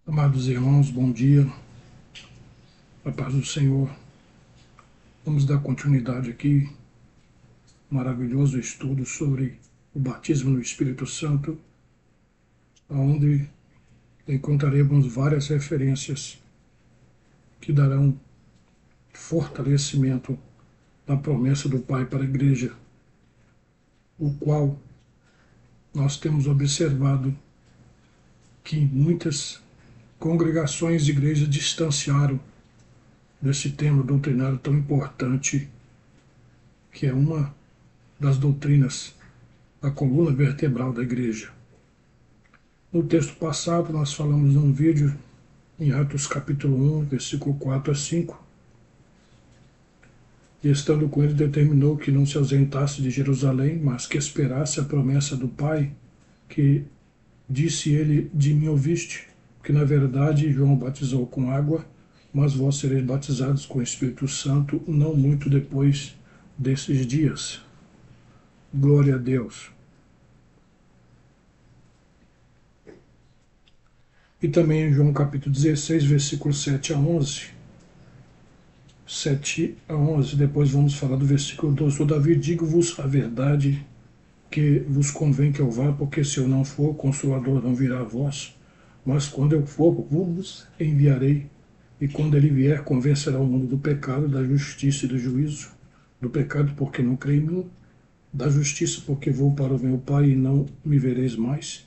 Amados irmãos, bom dia, a paz do Senhor. Vamos dar continuidade aqui, maravilhoso estudo sobre o batismo no Espírito Santo, onde encontraremos várias referências que darão fortalecimento da promessa do Pai para a Igreja, o qual nós temos observado que muitas congregações e igrejas distanciaram desse tema doutrinário tão importante, que é uma das doutrinas, a coluna vertebral da Igreja. No texto passado, nós falamos num vídeo em Atos capítulo 1, versículo 4 a 5, e estando com ele determinou que não se ausentasse de Jerusalém, mas que esperasse a promessa do Pai, que disse ele, de mim ouviste, que na verdade João batizou com água, mas vós sereis batizados com o Espírito Santo não muito depois desses dias. Glória a Deus. E também em João capítulo 16, versículos 7 a 11. 7 a 11, depois vamos falar do versículo 12. Todavia digo-vos a verdade, que vos convém que eu vá, porque se eu não for, o Consolador não virá a vós. Mas quando eu for, vos enviarei, e quando ele vier, convencerá o mundo do pecado, da justiça e do juízo. Do pecado, porque não creio em mim, da justiça, porque vou para o meu Pai e não me vereis mais,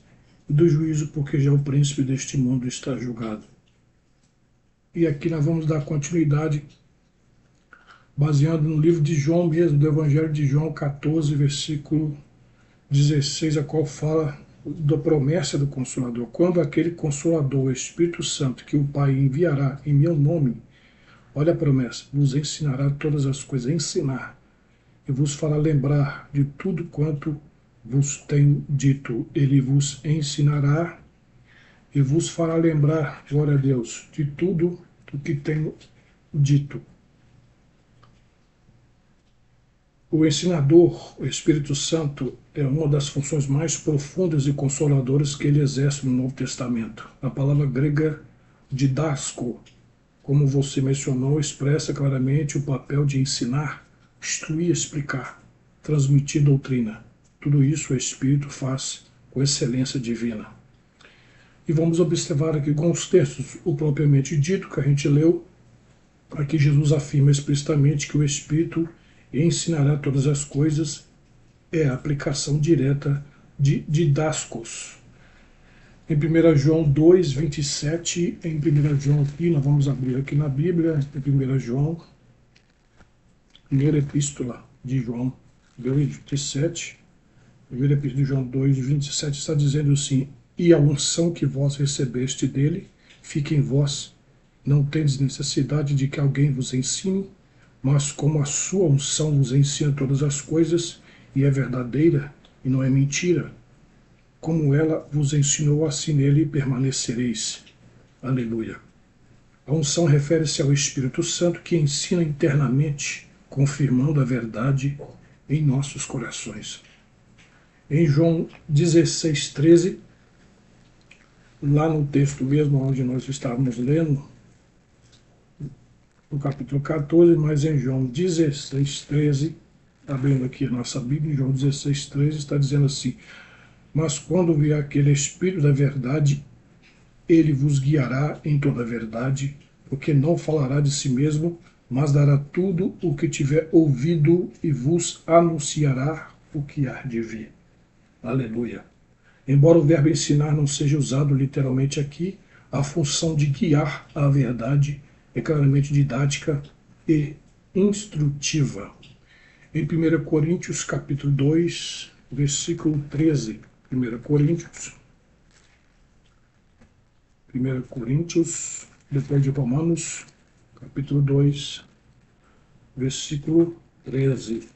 e do juízo, porque já o príncipe deste mundo está julgado. E aqui nós vamos dar continuidade, baseado no livro de João mesmo, do Evangelho de João 14, versículo 16, a qual fala da promessa do Consolador. Quando aquele Consolador, o Espírito Santo, que o Pai enviará em meu nome, olha a promessa, vos ensinará todas as coisas, ensinar, e vos fará lembrar de tudo quanto vos tenho dito. Ele vos ensinará e vos fará lembrar, glória a Deus, de tudo o que tenho dito. O ensinador, o Espírito Santo, é uma das funções mais profundas e consoladoras que ele exerce no Novo Testamento. A palavra grega didasko, como você mencionou, expressa claramente o papel de ensinar, instruir, explicar, transmitir doutrina. Tudo isso o Espírito faz com excelência divina. E vamos observar aqui com os textos o propriamente dito que a gente leu. Aqui Jesus afirma explicitamente que o Espírito ensinará todas as coisas, é a aplicação direta de didaskos. Em 1 João 2, 27, em 1 João aqui, nós vamos abrir aqui na Bíblia, em 1 João, primeira epístola de João 2, 27, primeira epístola de João 2, 27, está dizendo assim, e a unção que vós recebeste dele, fique em vós, não tendes necessidade de que alguém vos ensine, mas como a sua unção vos ensina todas as coisas, e é verdadeira, e não é mentira, como ela vos ensinou, assim nele permanecereis. Aleluia. A unção refere-se ao Espírito Santo que ensina internamente, confirmando a verdade em nossos corações. Em João 16, 13, lá no texto mesmo onde nós estávamos lendo, no capítulo 14, mas em João 16, 13, abrindo aqui a nossa Bíblia, em João 16, 13, está dizendo assim, mas quando vier aquele Espírito da verdade, ele vos guiará em toda a verdade, porque não falará de si mesmo, mas dará tudo o que tiver ouvido e vos anunciará o que há de vir. Aleluia. Embora o verbo ensinar não seja usado literalmente aqui, a função de guiar à verdade é claramente didática e instrutiva. Em 1 Coríntios, capítulo 2, versículo 13. 1 Coríntios, depois de Romanos, capítulo 2, versículo 13.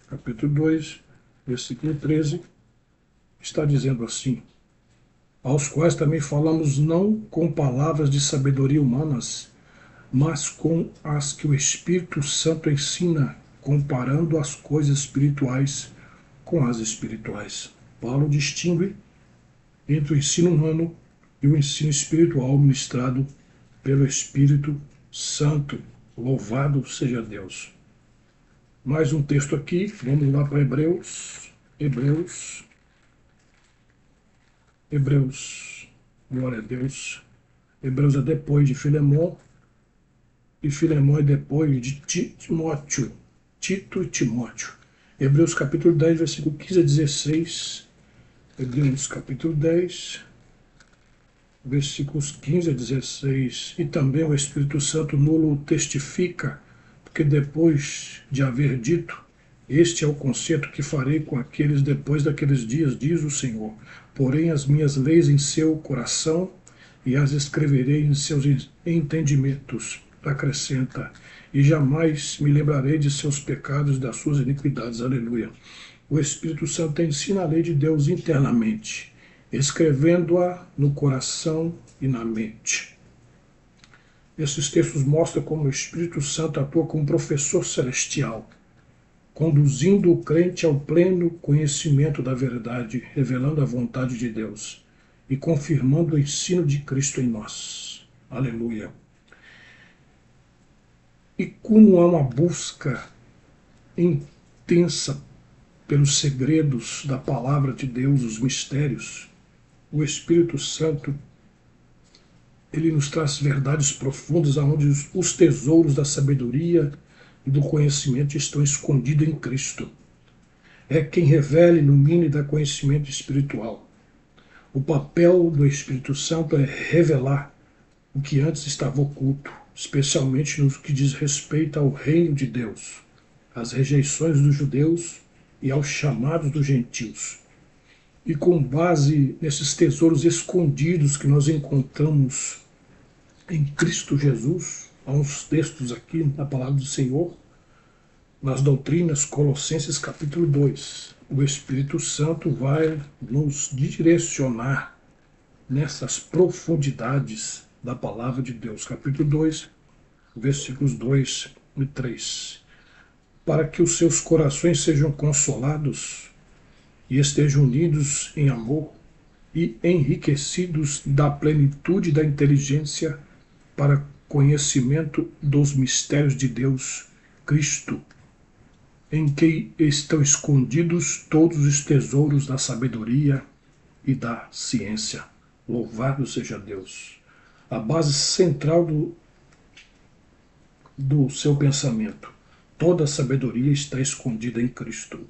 Capítulo 2, versículo 13, está dizendo assim, aos quais também falamos não com palavras de sabedoria humanas, mas com as que o Espírito Santo ensina, comparando as coisas espirituais com as espirituais. Paulo distingue entre o ensino humano e o ensino espiritual ministrado pelo Espírito Santo. Louvado seja Deus. Mais um texto aqui, vamos lá para Hebreus. Hebreus, glória a Deus. Hebreus é depois de Filemão, e Filemão é depois de Timóteo, Tito e Timóteo. Hebreus capítulo 10, versículo 15 a 16. Hebreus capítulo 10, versículos 15 a 16. E também o Espírito Santo nulo testifica, porque depois de haver dito, este é o concerto que farei com aqueles depois daqueles dias, diz o Senhor. Porém as minhas leis em seu coração e as escreverei em seus entendimentos. Acrescenta, e jamais me lembrarei de seus pecados e das suas iniquidades. Aleluia. O Espírito Santo ensina a lei de Deus internamente, escrevendo-a no coração e na mente. Esses textos mostram como o Espírito Santo atua como professor celestial, conduzindo o crente ao pleno conhecimento da verdade, revelando a vontade de Deus e confirmando o ensino de Cristo em nós. Aleluia. E como há uma busca intensa pelos segredos da palavra de Deus, os mistérios, o Espírito Santo, ele nos traz verdades profundas aonde os tesouros da sabedoria e do conhecimento estão escondidos em Cristo. É quem revela, ilumina e dá conhecimento espiritual. O papel do Espírito Santo é revelar o que antes estava oculto, especialmente no que diz respeito ao reino de Deus, às rejeições dos judeus e aos chamados dos gentios. E com base nesses tesouros escondidos que nós encontramos em Cristo Jesus, há uns textos aqui na palavra do Senhor, nas doutrinas, Colossenses capítulo 2, o Espírito Santo vai nos direcionar nessas profundidades da palavra de Deus. Capítulo 2, versículos 2 e 3. Para que os seus corações sejam consolados e estejam unidos em amor e enriquecidos da plenitude da inteligência para conhecimento dos mistérios de Deus, Cristo, em que estão escondidos todos os tesouros da sabedoria e da ciência. Louvado seja Deus. A base central do seu pensamento. Toda a sabedoria está escondida em Cristo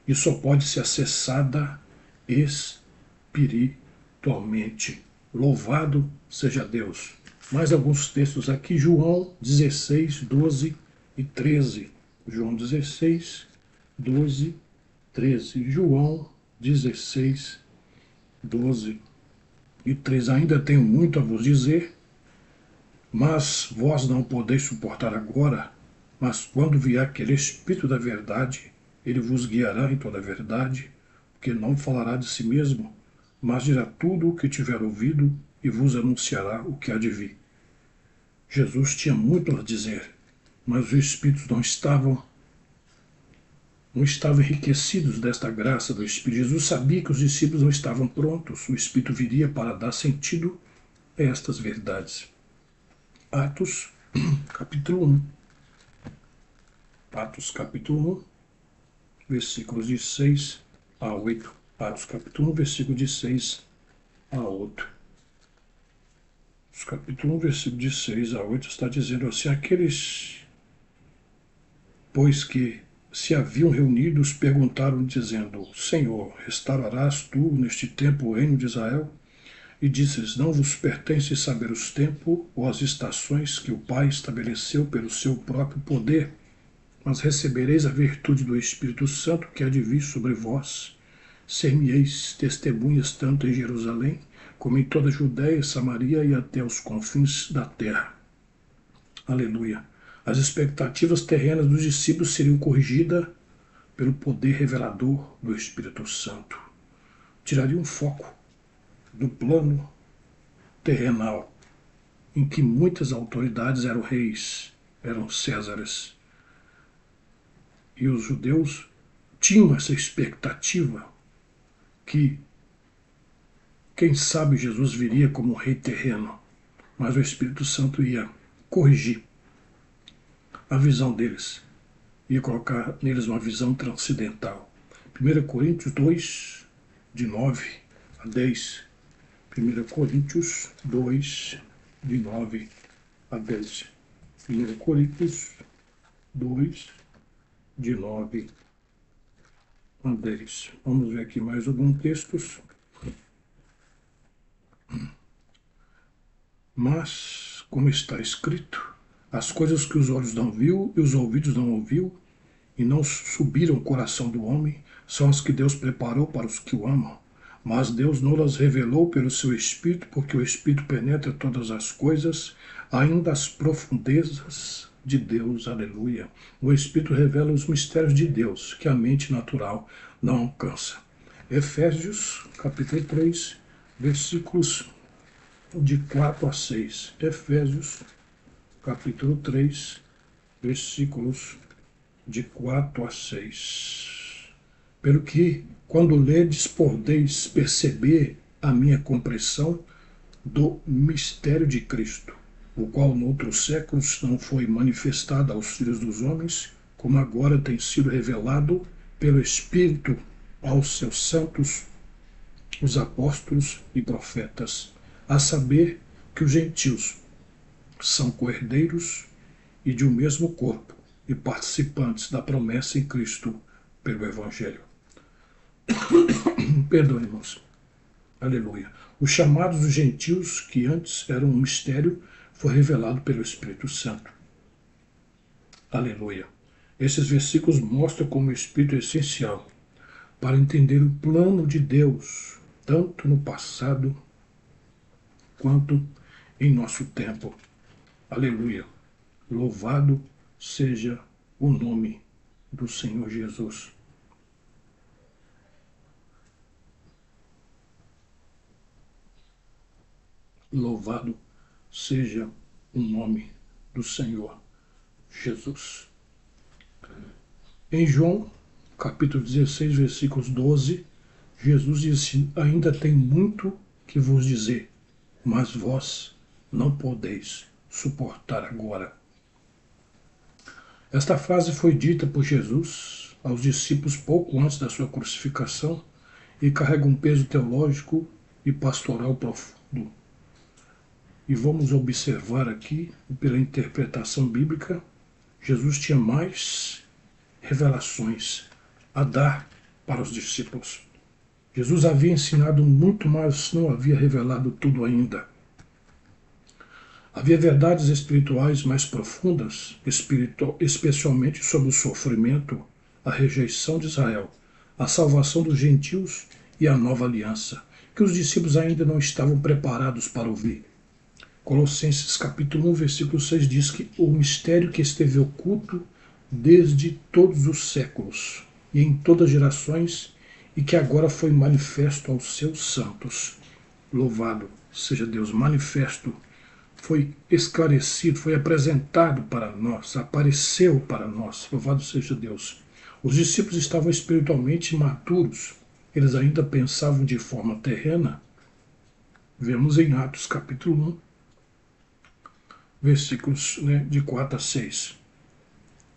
e só pode ser acessada espiritualmente. Louvado seja Deus. Mais alguns textos aqui, João 16, 12 e 13. João 16, 12, 13. João 16, 12 e 13. Ainda tenho muito a vos dizer, mas vós não podeis suportar agora. Mas quando vier aquele Espírito da verdade, ele vos guiará em toda a verdade, porque não falará de si mesmo, mas dirá tudo o que tiver ouvido e vos anunciará o que há de vir. Jesus tinha muito a dizer, mas os Espíritos não estavam enriquecidos desta graça do Espírito. Jesus sabia que os discípulos não estavam prontos. O Espírito viria para dar sentido a estas verdades. Atos, capítulo 1. Atos, capítulo 1, versículos de 6 a 8. Atos, capítulo 1, versículo de 6 a 8. Atos, capítulo 1, versículo de 6 a 8 está dizendo assim: aqueles, pois que se haviam reunidos, perguntaram, dizendo: Senhor, restaurarás tu neste tempo o reino de Israel? E disse-lhes: não vos pertence saber os tempos ou as estações que o Pai estabeleceu pelo seu próprio poder, mas recebereis a virtude do Espírito Santo que há de vir sobre vós. Ser-me-eis testemunhas tanto em Jerusalém, como em toda a Judéia, Samaria e até os confins da terra. Aleluia. As expectativas terrenas dos discípulos seriam corrigidas pelo poder revelador do Espírito Santo. Tiraria um foco do plano terrenal, em que muitas autoridades eram reis, eram césares. E os judeus tinham essa expectativa que Quem sabe Jesus viria como um rei terreno, mas o Espírito Santo ia corrigir a visão deles, ia colocar neles uma visão transcendental. 1 Coríntios 2, de 9 a 10. 1 Coríntios 2, de 9 a 10. 1 Coríntios 2, de 9 a 10. Vamos ver aqui mais alguns textos. Mas, como está escrito, as coisas que os olhos não viu e os ouvidos não ouviu, e não subiram o coração do homem, são as que Deus preparou para os que o amam. Mas Deus não las revelou pelo seu Espírito, porque o Espírito penetra todas as coisas, ainda as profundezas de Deus. Aleluia. O Espírito revela os mistérios de Deus, que a mente natural não alcança. Efésios, capítulo 3, versículos de 4 a 6. Efésios, capítulo 3, versículos de 4 a 6. Pelo que, quando ledes, podeis perceber a minha compreensão do mistério de Cristo, o qual noutros séculos não foi manifestado aos filhos dos homens, como agora tem sido revelado pelo Espírito aos seus santos, os apóstolos e profetas, a saber que os gentios são co-herdeiros e de um mesmo corpo, e participantes da promessa em Cristo pelo Evangelho. Perdoe, irmãos. Aleluia. Os chamados dos gentios, que antes eram um mistério, foi revelado pelo Espírito Santo. Aleluia. Esses versículos mostram como o Espírito é essencial para entender o plano de Deus, tanto no passado quanto em nosso tempo. Aleluia. Louvado seja o nome do Senhor Jesus. Louvado seja o nome do Senhor Jesus. Em João, capítulo 16, versículos 12, Jesus disse: ainda tem muito que vos dizer, mas vós não podeis suportar agora. Esta frase foi dita por Jesus aos discípulos pouco antes da sua crucificação e carrega um peso teológico e pastoral profundo. E vamos observar aqui, pela interpretação bíblica, Jesus tinha mais revelações a dar para os discípulos. Jesus havia ensinado muito, mas não havia revelado tudo ainda. Havia verdades espirituais mais profundas, especialmente sobre o sofrimento, a rejeição de Israel, a salvação dos gentios e a nova aliança, que os discípulos ainda não estavam preparados para ouvir. Colossenses capítulo 1, versículo 6 diz que o mistério que esteve oculto desde todos os séculos e em todas as gerações e que agora foi manifesto aos seus santos. Louvado seja Deus, manifesto, foi esclarecido, foi apresentado para nós, apareceu para nós. Louvado seja Deus. Os discípulos estavam espiritualmente maturos, eles ainda pensavam de forma terrena. Vemos em Atos capítulo 1, versículos de 4 a 6.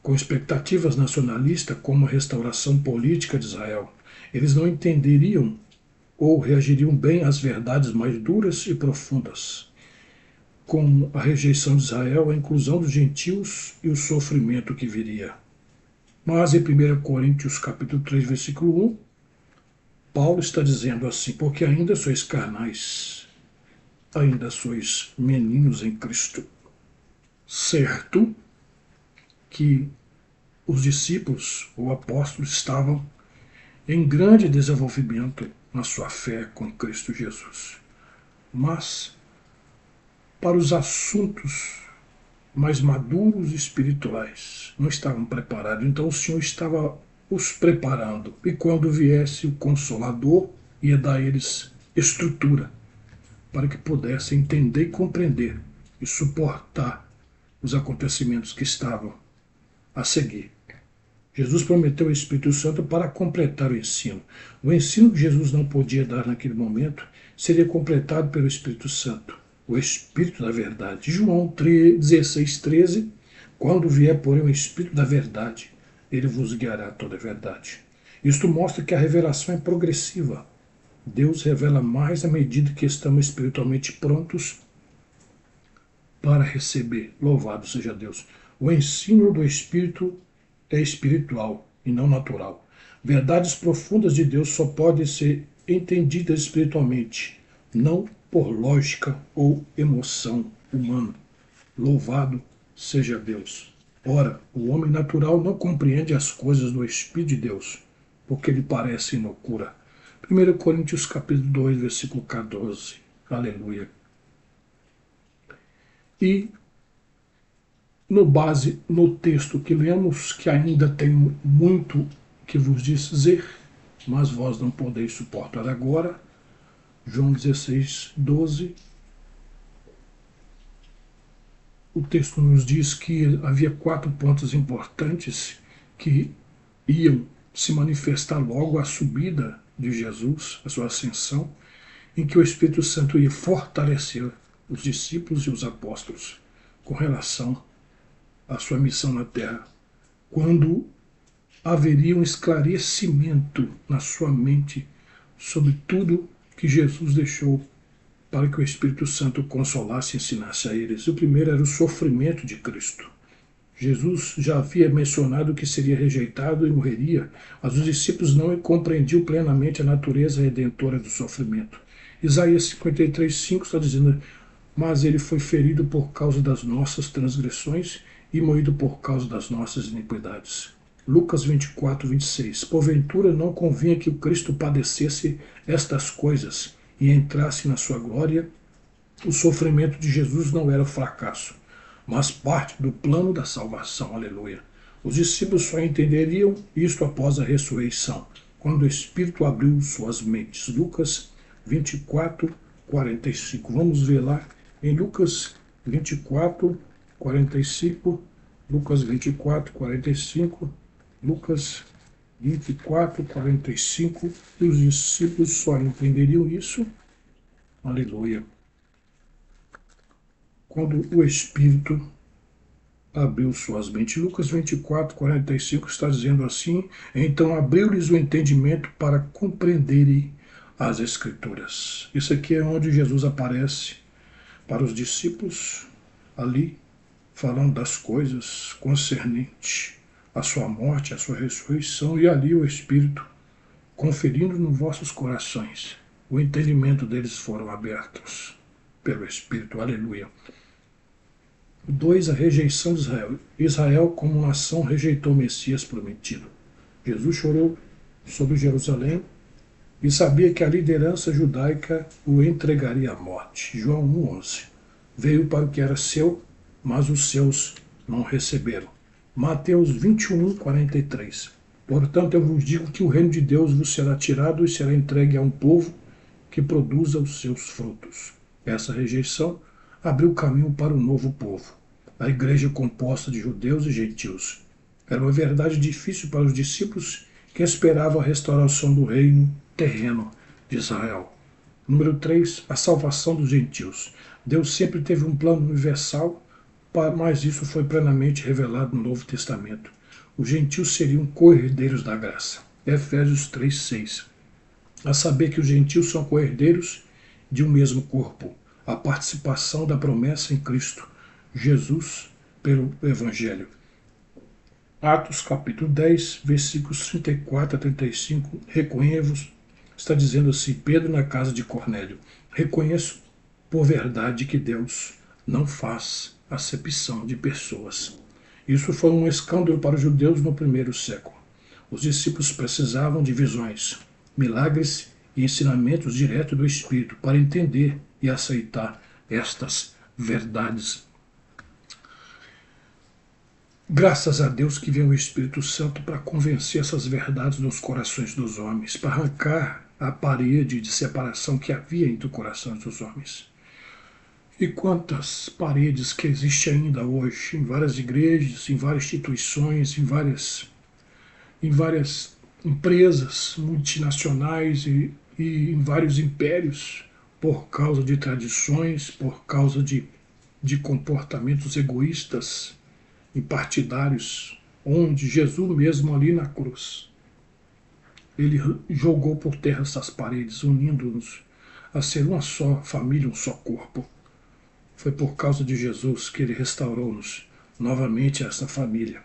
Com expectativas nacionalistas como a restauração política de Israel, eles não entenderiam ou reagiriam bem às verdades mais duras e profundas, como a rejeição de Israel, a inclusão dos gentios e o sofrimento que viria. Mas em 1 Coríntios capítulo 3, versículo 1, Paulo está dizendo assim: porque ainda sois carnais, ainda sois meninos em Cristo. Certo que os discípulos ou apóstolos estavam em grande desenvolvimento na sua fé com Cristo Jesus. Mas, para os assuntos mais maduros e espirituais, não estavam preparados. Então o Senhor estava os preparando. E quando viesse o Consolador, ia dar a eles estrutura para que pudessem entender e compreender e suportar os acontecimentos que estavam a seguir. Jesus prometeu o Espírito Santo para completar o ensino. O ensino que Jesus não podia dar naquele momento seria completado pelo Espírito Santo, o Espírito da verdade. João 16:13, quando vier, porém, o Espírito da verdade, ele vos guiará a toda a verdade. Isto mostra que a revelação é progressiva. Deus revela mais à medida que estamos espiritualmente prontos para receber. Louvado seja Deus. O ensino do Espírito é espiritual e não natural. Verdades profundas de Deus só podem ser entendidas espiritualmente, não por lógica ou emoção humana. Louvado seja Deus. Ora, o homem natural não compreende as coisas do Espírito de Deus, porque lhe parece loucura. 1 Coríntios capítulo 2, versículo 14. Aleluia. E no texto que lemos, que ainda tem muito que vos dizer, mas vós não podeis suportar agora, João 16:12, o texto nos diz que havia 4 pontos importantes que iam se manifestar logo à subida de Jesus, a sua ascensão, em que o Espírito Santo ia fortalecer os discípulos e os apóstolos com relação à sua missão na terra, quando haveria um esclarecimento na sua mente sobre tudo que Jesus deixou para que o Espírito Santo consolasse e ensinasse a eles. O primeiro era o sofrimento de Cristo. Jesus já havia mencionado que seria rejeitado e morreria, mas os discípulos não compreendiam plenamente a natureza redentora do sofrimento. Isaías 53:5 está dizendo: mas ele foi ferido por causa das nossas transgressões e moído por causa das nossas iniquidades. Lucas 24:26. Porventura não convinha que o Cristo padecesse estas coisas e entrasse na sua glória? O sofrimento de Jesus não era fracasso, mas parte do plano da salvação. Aleluia. Os discípulos só entenderiam isto após a ressurreição, quando o Espírito abriu suas mentes. Lucas 24:45. Vamos ver lá em Lucas 24:45. Lucas 24:45. Lucas 24:45. E os discípulos só entenderiam isso, aleluia, quando o Espírito abriu suas mentes. Lucas 24:45 está dizendo assim: então abriu-lhes o entendimento para compreenderem as Escrituras. Isso aqui é onde Jesus aparece para os discípulos, ali, falando das coisas concernentes à sua morte, à sua ressurreição, e ali o Espírito conferindo nos vossos corações. O entendimento deles foram abertos pelo Espírito. Aleluia. 2. A rejeição de Israel. Israel, como nação, rejeitou o Messias prometido. Jesus chorou sobre Jerusalém e sabia que a liderança judaica o entregaria à morte. João 1:11. Veio para o que era seu, mas os seus não receberam. Mateus 21:43. Portanto, eu vos digo que o reino de Deus vos será tirado e será entregue a um povo que produza os seus frutos. Essa rejeição abriu caminho para um novo povo, a igreja composta de judeus e gentios. Era uma verdade difícil para os discípulos que esperavam a restauração do reino terreno de Israel. Número 3, a salvação dos gentios. Deus sempre teve um plano universal, mas isso foi plenamente revelado no Novo Testamento. Os gentios seriam co-herdeiros da graça. Efésios 3:6. A saber que os gentios são co-herdeiros de um mesmo corpo, a participação da promessa em Cristo Jesus pelo Evangelho. Atos capítulo 10, versículos 34 a 35, reconheço-vos, está dizendo assim, Pedro na casa de Cornélio, reconheço por verdade que Deus não faz acepção de pessoas. Isso foi um escândalo para os judeus no primeiro século. Os discípulos precisavam de visões, milagres e ensinamentos diretos do Espírito para entender e aceitar estas verdades. Graças a Deus que veio o Espírito Santo para convencer essas verdades nos corações dos homens, para arrancar a parede de separação que havia entre os corações dos homens. E quantas paredes que existem ainda hoje, em várias igrejas, em várias instituições, em várias em várias empresas multinacionais e em vários impérios por causa de tradições, por causa de comportamentos egoístas e partidários, onde Jesus mesmo ali na cruz, ele jogou por terra essas paredes, unindo-nos a ser uma só família, um só corpo. Foi por causa de Jesus que ele restaurou-nos novamente essa família.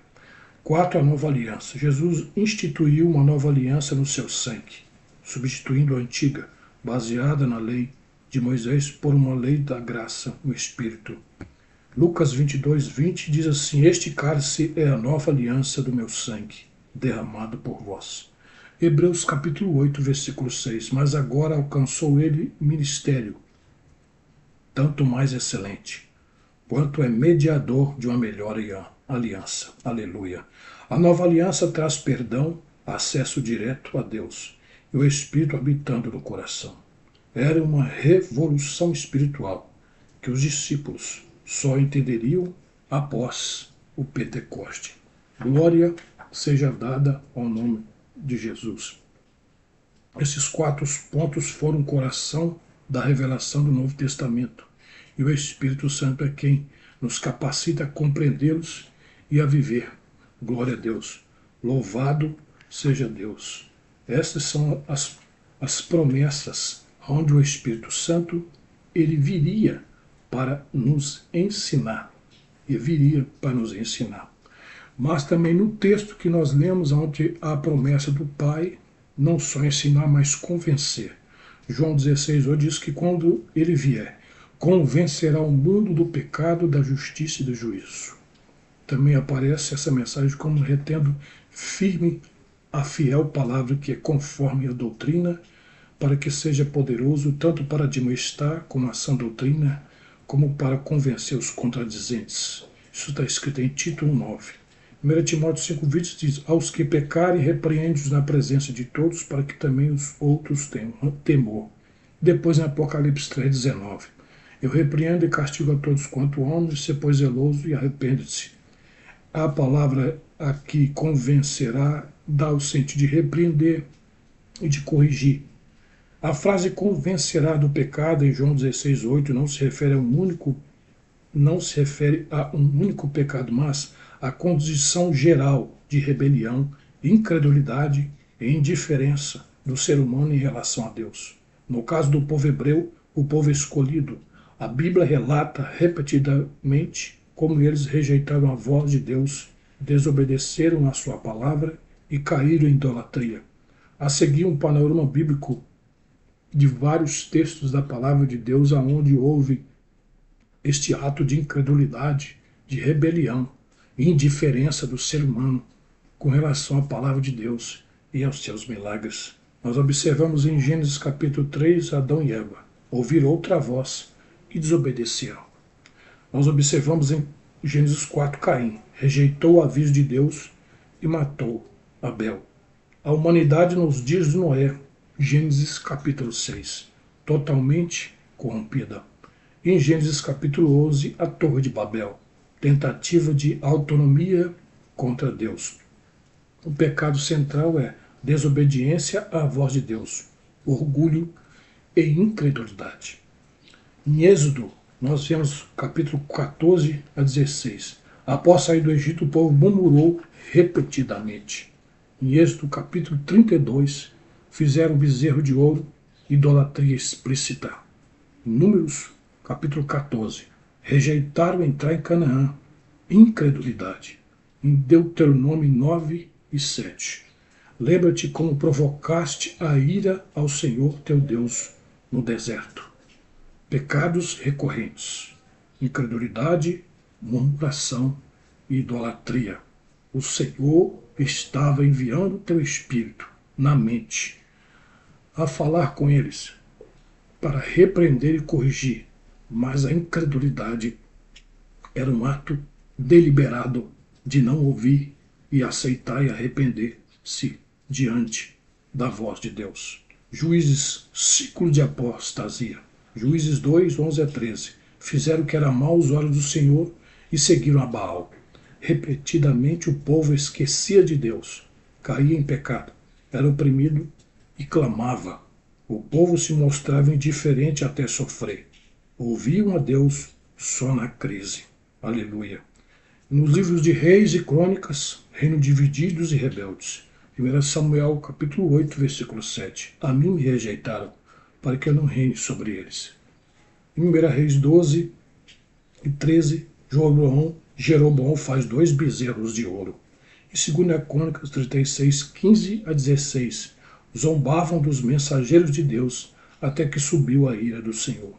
4. A nova aliança. Jesus instituiu uma nova aliança no seu sangue, substituindo a antiga, baseada na lei de Moisés, por uma lei da graça no Espírito. Lucas 22:20 diz assim: Este cálice é a nova aliança do meu sangue, derramado por vós. Hebreus capítulo 8, versículo 6. Mas agora alcançou ele ministério, tanto mais excelente, quanto é mediador de uma melhor aliança. Aleluia. A nova aliança traz perdão, acesso direto a Deus e o Espírito habitando no coração. Era uma revolução espiritual que os discípulos só entenderiam após o Pentecoste. Glória seja dada ao nome de Jesus. Esses 4 pontos foram o coração da revelação do Novo Testamento. E o Espírito Santo é quem nos capacita a compreendê-los e a viver. Glória a Deus. Louvado seja Deus. Essas são as promessas onde o Espírito Santo ele viria para nos ensinar. E viria para nos ensinar. Mas também no texto que nós lemos, onde há a promessa do Pai, não só ensinar, mas convencer. João 16:8 diz que quando ele vier, convencerá o mundo do pecado, da justiça e do juízo. Também aparece essa mensagem como retendo firme a fiel palavra que é conforme a doutrina, para que seja poderoso tanto para admoestar como a sã doutrina, como para convencer os contradizentes. Isso está escrito em Tito 1:9. 1 Timóteo 5:20 diz: Aos que pecarem, repreende-os na presença de todos, para que também os outros tenham temor. Depois, em Apocalipse 3:19, eu repreendo e castigo a todos quanto homens, se pois zeloso e arrepende-se. A palavra aqui convencerá dá o sentido de repreender e de corrigir. A frase convencerá do pecado em João 16:8 não se refere a um único pecado, mas a condição geral de rebelião, incredulidade e indiferença do ser humano em relação a Deus. No caso do povo hebreu, o povo escolhido, a Bíblia relata repetidamente como eles rejeitaram a voz de Deus, desobedeceram a sua palavra e caíram em idolatria. A seguir, um panorama bíblico de vários textos da palavra de Deus aonde houve este ato de incredulidade, de rebelião, indiferença do ser humano com relação à palavra de Deus e aos seus milagres. Nós observamos em Gênesis capítulo 3, Adão e Eva ouviram outra voz e desobedeceram. Nós observamos em Gênesis 4, Caim rejeitou o aviso de Deus e matou Abel. A humanidade nos dias de Noé, Gênesis capítulo 6, totalmente corrompida. Em Gênesis capítulo 11, a Torre de Babel, tentativa de autonomia contra Deus. O pecado central é desobediência à voz de Deus, orgulho e incredulidade. Em Êxodo, nós vemos capítulo 14 a 16. Após sair do Egito, o povo murmurou repetidamente. Em Êxodo capítulo 32, fizeram bezerro de ouro, idolatria explícita. Em Números capítulo 14, rejeitaram entrar em Canaã, incredulidade. Em Deuteronômio 9 e 7. Lembra-te como provocaste a ira ao Senhor teu Deus no deserto. Pecados recorrentes, incredulidade, murmuração e idolatria. O Senhor estava enviando o teu Espírito na mente a falar com eles para repreender e corrigir, mas a incredulidade era um ato deliberado de não ouvir e aceitar e arrepender-se diante da voz de Deus. Juízes, ciclo de apostasia. Juízes 2, 11 a 13. Fizeram o que era mal aos olhos do Senhor e seguiram a Baal. Repetidamente o povo esquecia de Deus, caía em pecado, era oprimido e clamava. O povo se mostrava indiferente até sofrer. Ouviam a Deus só na crise. Aleluia. Nos livros de Reis e Crônicas, reino divididos e rebeldes. 1 Samuel capítulo 8, versículo 7. A mim me rejeitaram, para que eu não reine sobre eles. Em 1 Reis 12 e 13, Jeroboão faz 2 bezerros de ouro. Em 2 Crônicas 36, 15 a 16, zombavam dos mensageiros de Deus até que subiu a ira do Senhor.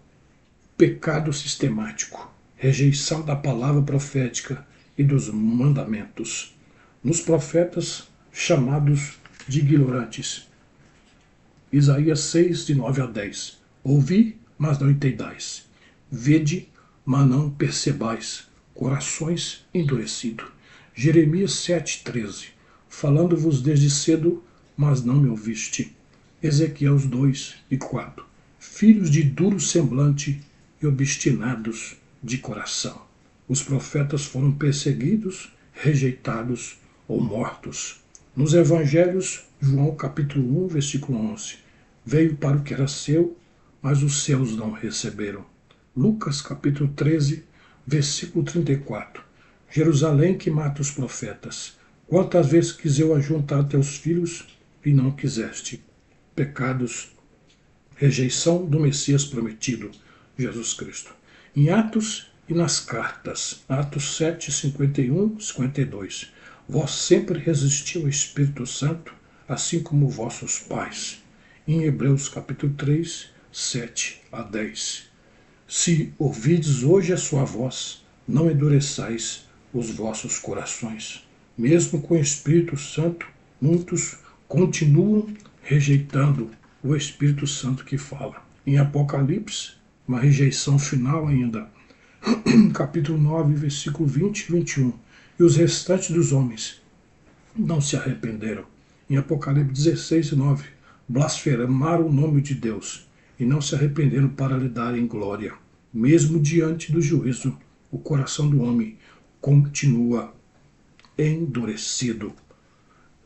Pecado sistemático, rejeição da palavra profética e dos mandamentos. Nos profetas chamados de ignorantes. Isaías 6, de 9 a 10. Ouvi, mas não entendais. Vede, mas não percebais. Corações endurecidos. Jeremias 7, 13. Falando-vos desde cedo, mas não me ouviste. Ezequiel 2 e 4. Filhos de duro semblante e obstinados de coração. Os profetas foram perseguidos, rejeitados ou mortos. Nos evangelhos, João capítulo 1, versículo 11. Veio para o que era seu, mas os seus não receberam. Lucas capítulo 13, versículo 34. Jerusalém que mata os profetas. Quantas vezes quis eu ajuntar teus filhos e não quiseste? Pecados, rejeição do Messias prometido, Jesus Cristo. Em Atos e nas cartas, Atos 7, 51, 52. Vós sempre resistiu ao Espírito Santo, assim como vossos pais. Em Hebreus capítulo 3, 7 a 10. Se ouvides hoje a sua voz, não endureçais os vossos corações. Mesmo com o Espírito Santo, muitos continuam rejeitando o Espírito Santo que fala. Em Apocalipse, uma rejeição final ainda. Capítulo 9, versículo 20 e 21. E os restantes dos homens não se arrependeram. Em Apocalipse 16, 9. Blasfemaram o nome de Deus e não se arrependeram para lhe darem glória. Mesmo diante do juízo, o coração do homem continua endurecido.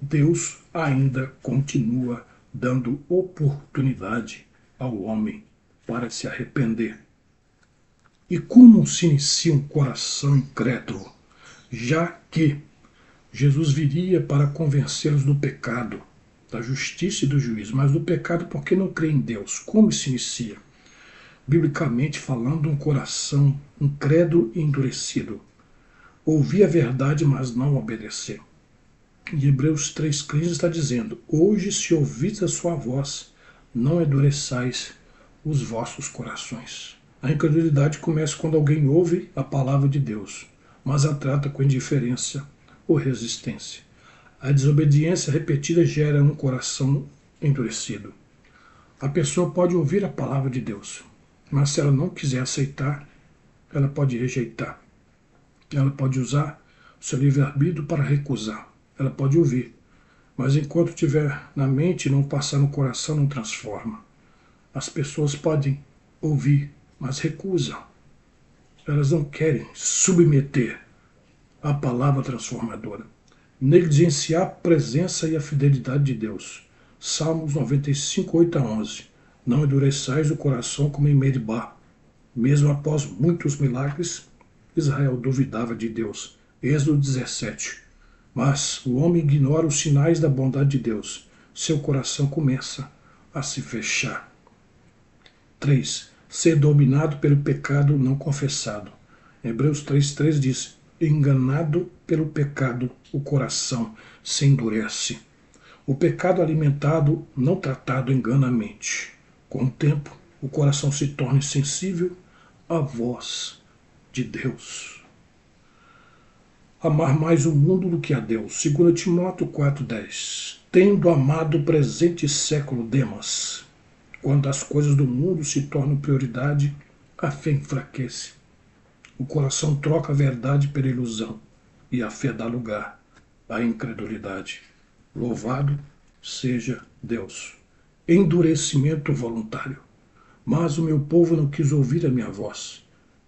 Deus ainda continua dando oportunidade ao homem para se arrepender. E como se inicia um coração incrédulo, já que Jesus viria para convencê-los do pecado, da justiça e do juízo, mas do pecado porque não crê em Deus. Como se inicia? Biblicamente falando, um coração incrédulo e endurecido. Ouvir a verdade, mas não obedecer. Em Hebreus 3,15 está dizendo: hoje, se ouvis a sua voz, não endureçais os vossos corações. A incredulidade começa quando alguém ouve a palavra de Deus, mas a trata com indiferença ou resistência. A desobediência repetida gera um coração endurecido. A pessoa pode ouvir a palavra de Deus, mas se ela não quiser aceitar, ela pode rejeitar. Ela pode usar o seu livre-arbítrio para recusar. Ela pode ouvir, mas enquanto estiver na mente e não passar no coração, não transforma. As pessoas podem ouvir, mas recusam. Elas não querem submeter à palavra transformadora. Negligenciar a presença e a fidelidade de Deus. Salmos 95, 8 a 11. Não endureçais o coração como em Meribá. Mesmo após muitos milagres, Israel duvidava de Deus. Êxodo 17. Mas o homem ignora os sinais da bondade de Deus. Seu coração começa a se fechar. 3. Ser dominado pelo pecado não confessado. Hebreus 3,3 diz: enganado pelo pecado, o coração se endurece. O pecado alimentado, não tratado, engana a mente. Com o tempo, o coração se torna insensível à voz de Deus. Amar mais o mundo do que a Deus. 2 Timóteo 4,10. Tendo amado o presente século Demas. Quando as coisas do mundo se tornam prioridade, a fé enfraquece. O coração troca a verdade pela ilusão e a fé dá lugar à incredulidade. Louvado seja Deus. Endurecimento voluntário. Mas o meu povo não quis ouvir a minha voz.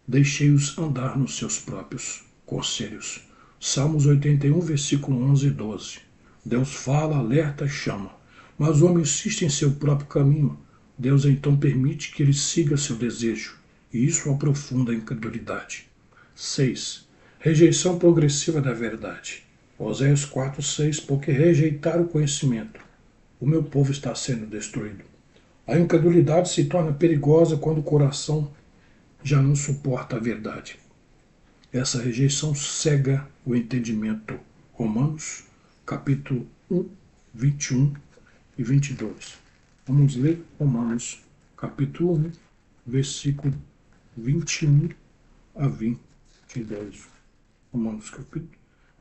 Deixei-os andar nos seus próprios conselhos. Salmos 81, versículo 11 e 12. Deus fala, alerta, chama. Mas o homem insiste em seu próprio caminho. Deus então permite que ele siga seu desejo, e isso aprofunda a incredulidade. 6. Rejeição progressiva da verdade. Oséias 4:6. Porque rejeitaram o conhecimento, o meu povo está sendo destruído. A incredulidade se torna perigosa quando o coração já não suporta a verdade. Essa rejeição cega o entendimento. Romanos, capítulo 1, 21 e 22. Vamos ler Romanos, capítulo 1, versículo 21 a 22. Romanos, capítulo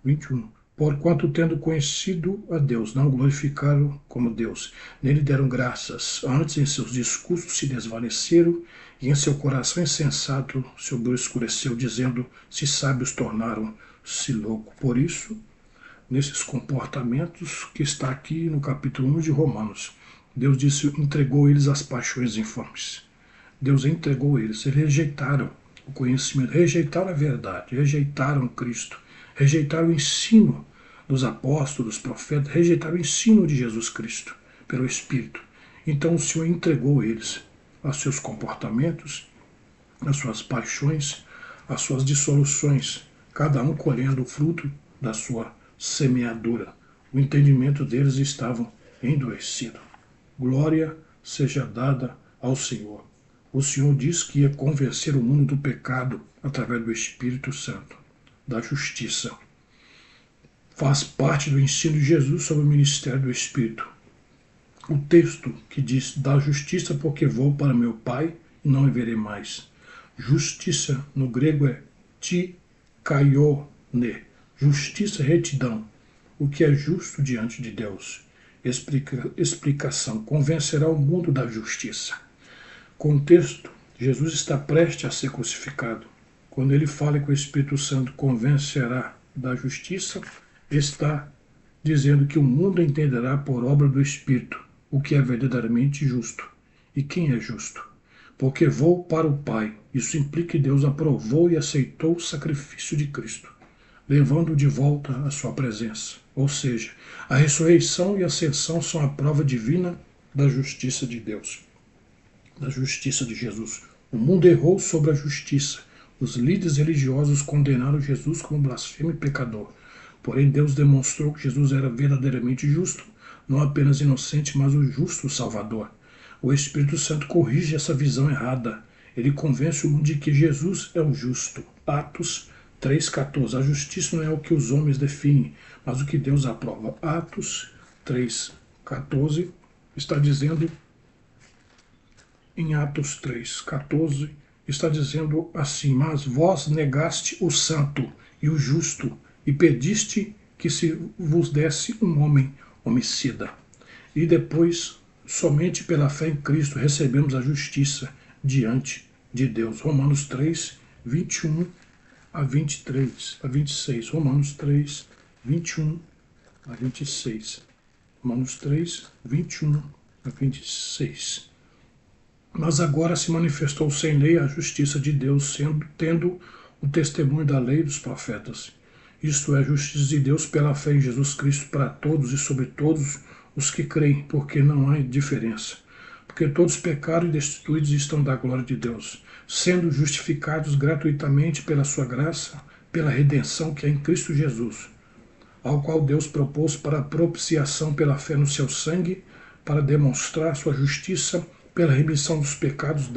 21. Porquanto, tendo conhecido a Deus, não glorificaram como Deus. Nele deram graças. Antes, em seus discursos se desvaneceram, e em seu coração insensato se obscureceu, dizendo: se sábios tornaram-se loucos. Por isso, nesses comportamentos que está aqui no capítulo 1 de Romanos, Deus disse, entregou eles às paixões infames. Deus entregou eles rejeitaram o conhecimento, rejeitaram a verdade, rejeitaram Cristo, rejeitaram o ensino dos apóstolos, profetas, rejeitaram o ensino de Jesus Cristo pelo Espírito. Então o Senhor entregou eles a seus comportamentos, às suas paixões, às suas dissoluções, cada um colhendo o fruto da sua semeadura. O entendimento deles estava endurecido. Glória seja dada ao Senhor. O Senhor disse que ia convencer o mundo do pecado através do Espírito Santo, da justiça. Faz parte do ensino de Jesus sobre o ministério do Espírito. O texto que diz, da justiça porque vou para meu Pai e não me verei mais. Justiça no grego é tikaione, justiça, retidão, o que é justo diante de Deus. Explicação, convencerá o mundo da justiça. Contexto, Jesus está prestes a ser crucificado. Quando ele fala que o Espírito Santo convencerá da justiça, está dizendo que o mundo entenderá por obra do Espírito o que é verdadeiramente justo. E quem é justo? Porque vou para o Pai. Isso implica que Deus aprovou e aceitou o sacrifício de Cristo, levando-o de volta à sua presença. Ou seja, a ressurreição e a ascensão são a prova divina da justiça de Deus, da justiça de Jesus. O mundo errou sobre a justiça. Os líderes religiosos condenaram Jesus como blasfemo e pecador. Porém, Deus demonstrou que Jesus era verdadeiramente justo, não apenas inocente, mas o justo Salvador. O Espírito Santo corrige essa visão errada. Ele convence o mundo de que Jesus é o justo. Atos 3,14. A justiça não é o que os homens definem, mas o que Deus aprova. Atos 3,14 está dizendo, em Atos 3,14, está dizendo assim, mas vós negaste o santo e o justo, e pediste que se vos desse um homem homicida. E depois, somente pela fé em Cristo, recebemos a justiça diante de Deus. Romanos 3, 21 a 23, a 26. Romanos 3, 21 a 26. Romanos 3, 21 a 26. Mas agora se manifestou sem lei a justiça de Deus, tendo o testemunho da lei e dos profetas. Isto é, a justiça de Deus pela fé em Jesus Cristo para todos e sobre todos os que creem, porque não há diferença. Porque todos pecaram e destituídos estão da glória de Deus, sendo justificados gratuitamente pela sua graça, pela redenção que é em Cristo Jesus, ao qual Deus propôs para a propiciação pela fé no seu sangue, para demonstrar sua justiça pela remissão dos pecados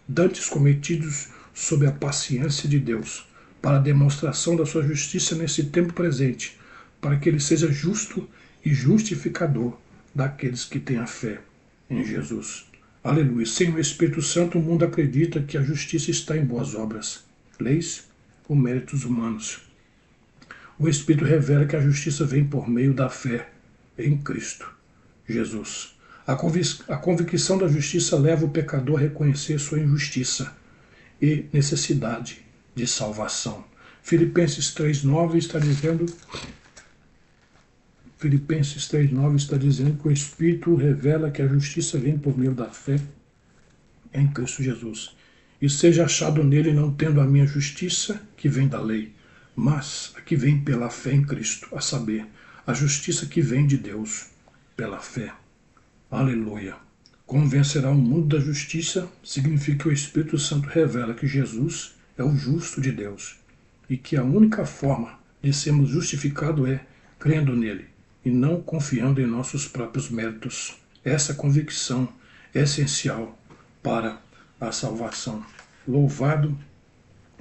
dantes cometidos sob a paciência de Deus, para a demonstração da sua justiça nesse tempo presente, para que ele seja justo e justificador daqueles que têm a fé em Jesus. Aleluia. Sem o Espírito Santo, o mundo acredita que a justiça está em boas obras, leis ou méritos humanos. O Espírito revela que a justiça vem por meio da fé em Cristo Jesus. A convicção da justiça leva o pecador a reconhecer sua injustiça e necessidade de salvação. Filipenses 3,9 está dizendo que o Espírito revela que a justiça vem por meio da fé em Cristo Jesus. E seja achado nele não tendo a minha justiça, que vem da lei, mas a que vem pela fé em Cristo, a saber, A justiça que vem de Deus pela fé. Aleluia. Convencerá o mundo da justiça significa que o Espírito Santo revela que Jesus é o justo de Deus e que a única forma de sermos justificados é crendo nele e não confiando em nossos próprios méritos. Essa convicção é essencial para a salvação. Louvado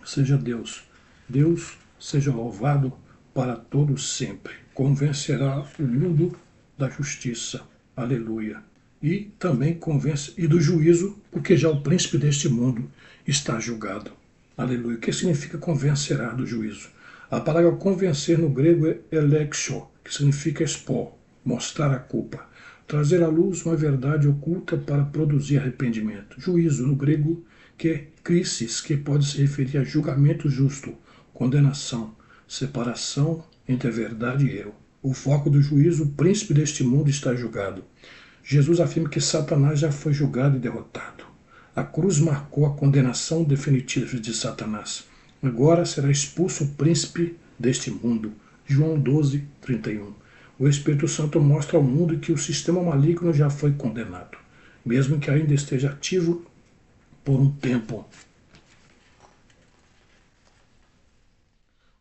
seja Deus. Deus seja louvado para todos sempre. Convencerá o mundo da justiça. Aleluia. E também convence, e do juízo, porque já o príncipe deste mundo está julgado. Aleluia. O que significa convencerá do juízo? A palavra convencer no grego é elexio, que significa expor, mostrar a culpa, trazer à luz uma verdade oculta para produzir arrependimento. Juízo no grego, que é crisis, que pode se referir a julgamento justo, condenação, separação entre a verdade e eu. O foco do juízo, o príncipe deste mundo está julgado. Jesus afirma que Satanás já foi julgado e derrotado. A cruz marcou a condenação definitiva de Satanás. Agora será expulso o príncipe deste mundo. João 12, 31. O Espírito Santo mostra ao mundo que o sistema maligno já foi condenado, mesmo que ainda esteja ativo por um tempo.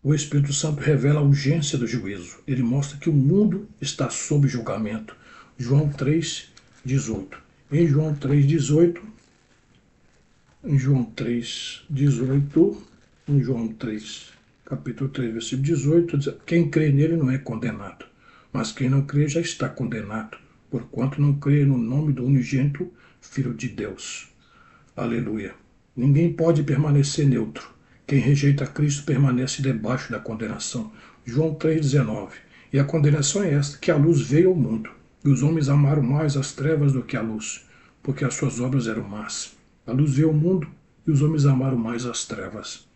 O Espírito Santo revela a urgência do juízo. Ele mostra que o mundo está sob julgamento. João 3, 18. Em João 3, 18, em João 3, 18, em João 3, capítulo 3, versículo 18, diz: quem crê nele não é condenado, mas quem não crê já está condenado, porquanto não crê no nome do unigênito Filho de Deus. Aleluia. Ninguém pode permanecer neutro. Quem rejeita Cristo permanece debaixo da condenação. João 3,19. E a condenação é esta, que a luz veio ao mundo, e os homens amaram mais as trevas do que a luz, porque as suas obras eram más. A luz veio ao mundo, e os homens amaram mais as trevas.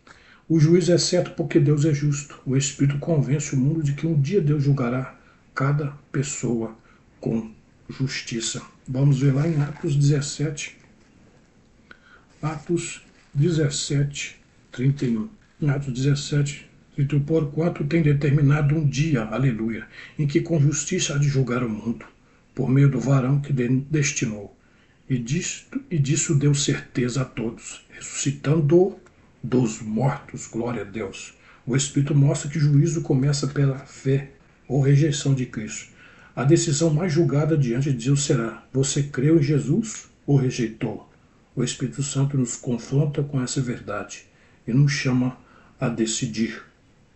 O juízo é certo porque Deus é justo. O Espírito convence o mundo de que um dia Deus julgará cada pessoa com justiça. Vamos ver lá em Atos 17. Atos 17, 31. Em Atos 17, 31, porquanto tem determinado um dia, aleluia, em que com justiça há de julgar o mundo, por meio do varão que destinou. E disso deu certeza a todos, ressuscitando dos mortos, glória a Deus. O Espírito mostra que o juízo começa pela fé ou rejeição de Cristo. A decisão mais julgada diante de Deus será: você creu em Jesus ou rejeitou? O Espírito Santo nos confronta com essa verdade e nos chama a decidir.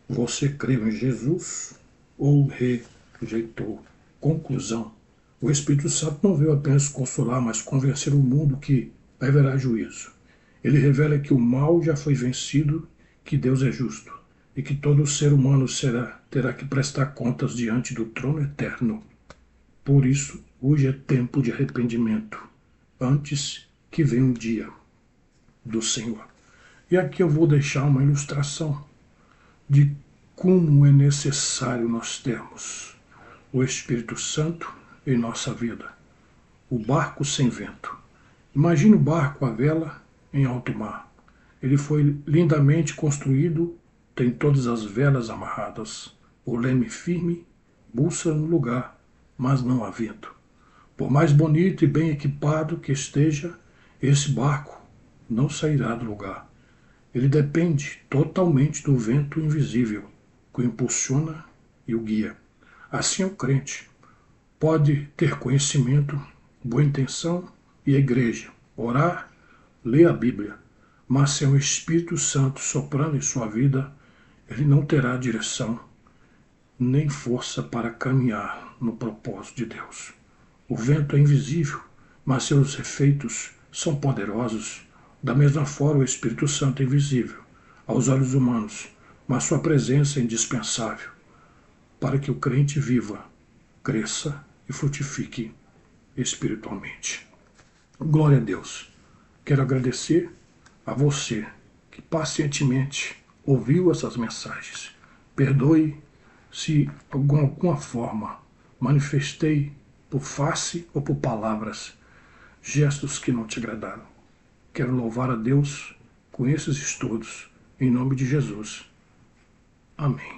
Você creu em Jesus ou rejeitou? Conclusão. O Espírito Santo não veio apenas consolar, mas convencer o mundo que haverá juízo. Ele revela que o mal já foi vencido, que Deus é justo e que todo ser humano terá que prestar contas diante do trono eterno. Por isso, hoje é tempo de arrependimento, antes que venha o dia do Senhor. E aqui eu vou deixar uma ilustração de como é necessário nós termos o Espírito Santo em nossa vida. O barco sem vento. Imagine o barco à vela em alto mar. Ele foi lindamente construído, tem todas as velas amarradas, o leme firme, bússola no lugar, mas não há vento. Por mais bonito e bem equipado que esteja, esse barco não sairá do lugar. Ele depende totalmente do vento invisível que o impulsiona e o guia. Assim é o crente. Pode ter conhecimento, boa intenção e a igreja, orar, ler a Bíblia, mas sem o Espírito Santo soprando em sua vida, ele não terá direção nem força para caminhar no propósito de Deus. O vento é invisível, mas seus efeitos são poderosos. Da mesma forma, o Espírito Santo é invisível aos olhos humanos, mas sua presença é indispensável para que o crente viva, cresça e frutifique espiritualmente. Glória a Deus. Quero agradecer a você que pacientemente ouviu essas mensagens. Perdoe se de alguma forma manifestei por face ou por palavras gestos que não te agradaram. Quero louvar a Deus com esses estudos, em nome de Jesus. Amém.